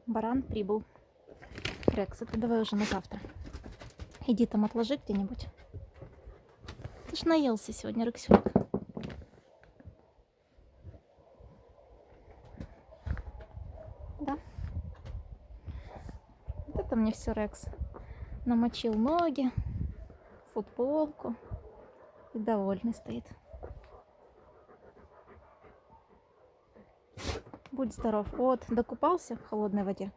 Баран прибыл. Рекс, это давай уже на завтра. Иди там отложи где-нибудь. Ты ж наелся сегодня, Рексюлик. Да? Вот это мне все Рекс. Намочил ноги, футболку и довольный стоит. Будь здоров. Вот, докупался в холодной воде.